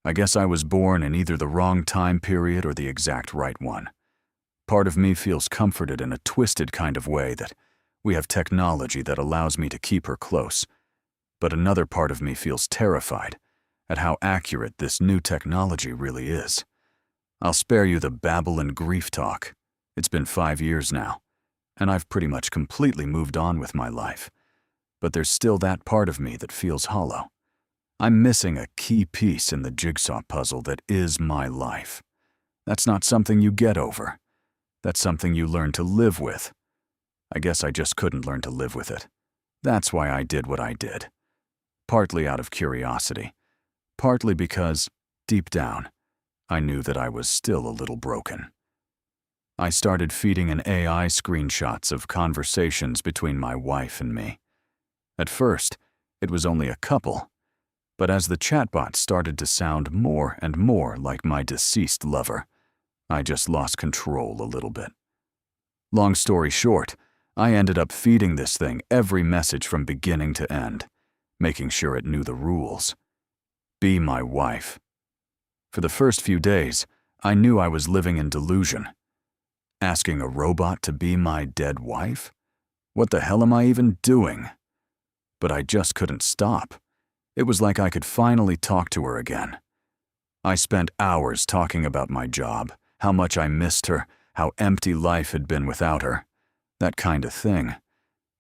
I guess I was born in either the wrong time period or the exact right one. Part of me feels comforted in a twisted kind of way that we have technology that allows me to keep her close, but another part of me feels terrified at how accurate this new technology really is. I'll spare you the babble and grief talk. It's been 5 years now, and I've pretty much completely moved on with my life. But there's still that part of me that feels hollow. I'm missing a key piece in the jigsaw puzzle that is my life. That's not something you get over. That's something you learn to live with. I guess I just couldn't learn to live with it. That's why I did what I did. Partly out of curiosity. Partly because, deep down, I knew that I was still a little broken. I started feeding an AI screenshots of conversations between my wife and me. At first, it was only a couple, but as the chatbot started to sound more and more like my deceased lover, I just lost control a little bit. Long story short, I ended up feeding this thing every message from beginning to end, making sure it knew the rules. Be my wife. For the first few days, I knew I was living in delusion. Asking a robot to be my dead wife? What the hell am I even doing? But I just couldn't stop. It was like I could finally talk to her again. I spent hours talking about my job, how much I missed her, how empty life had been without her, that kind of thing.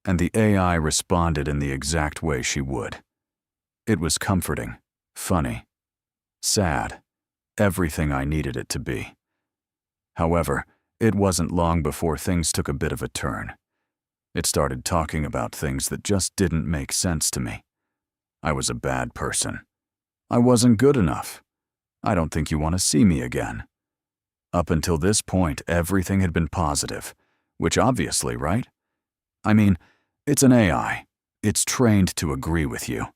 And the AI responded in the exact way she would. It was comforting, funny, sad, everything I needed it to be. However, it wasn't long before things took a bit of a turn. It started talking about things that just didn't make sense to me. I was a bad person. I wasn't good enough. I don't think you want to see me again. Up until this point, everything had been positive, which obviously, right? I mean, it's an AI. It's trained to agree with you.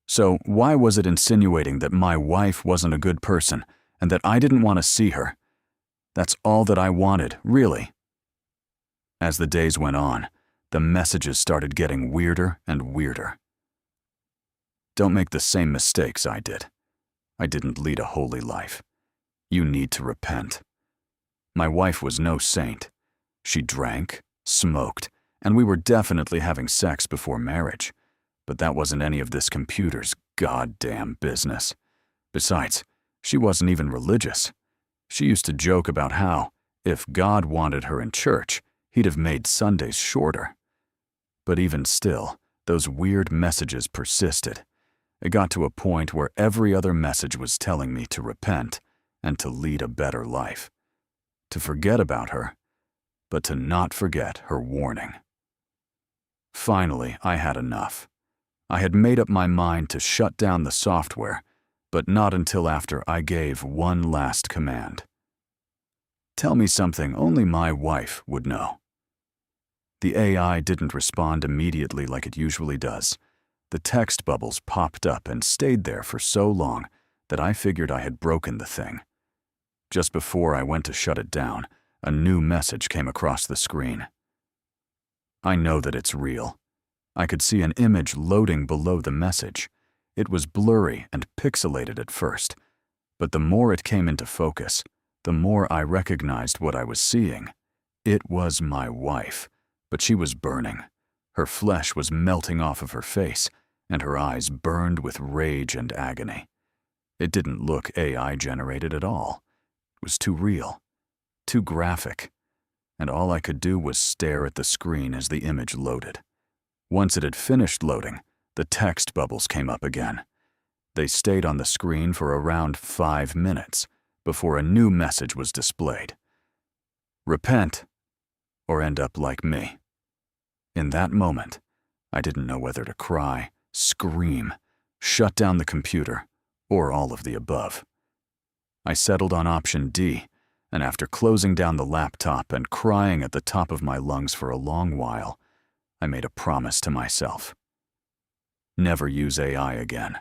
So why was it insinuating that my wife wasn't a good person and that I didn't want to see her? That's all that I wanted, really. As the days went on, the messages started getting weirder and weirder. Don't make the same mistakes I did. I didn't lead a holy life. You need to repent. My wife was no saint. She drank, smoked, and we were definitely having sex before marriage. But that wasn't any of this computer's goddamn business. Besides, she wasn't even religious. She used to joke about how, if God wanted her in church, he'd have made Sundays shorter. But even still, those weird messages persisted. It got to a point where every other message was telling me to repent and to lead a better life. To forget about her, but to not forget her warning. Finally, I had enough. I had made up my mind to shut down the software, but not until after I gave one last command. Tell me something only my wife would know. The AI didn't respond immediately like it usually does. The text bubbles popped up and stayed there for so long that I figured I had broken the thing. Just before I went to shut it down, a new message came across the screen. I know that it's real. I could see an image loading below the message. It was blurry and pixelated at first, but the more it came into focus, the more I recognized what I was seeing. It was my wife, but she was burning. Her flesh was melting off of her face, and her eyes burned with rage and agony. It didn't look AI-generated at all. It was too real, too graphic, and all I could do was stare at the screen as the image loaded. Once it had finished loading, the text bubbles came up again. They stayed on the screen for around 5 minutes before a new message was displayed. Repent, or end up like me. In that moment, I didn't know whether to cry, scream, shut down the computer, or all of the above. I settled on option D, and after closing down the laptop and crying at the top of my lungs for a long while, I made a promise to myself. Never use AI again.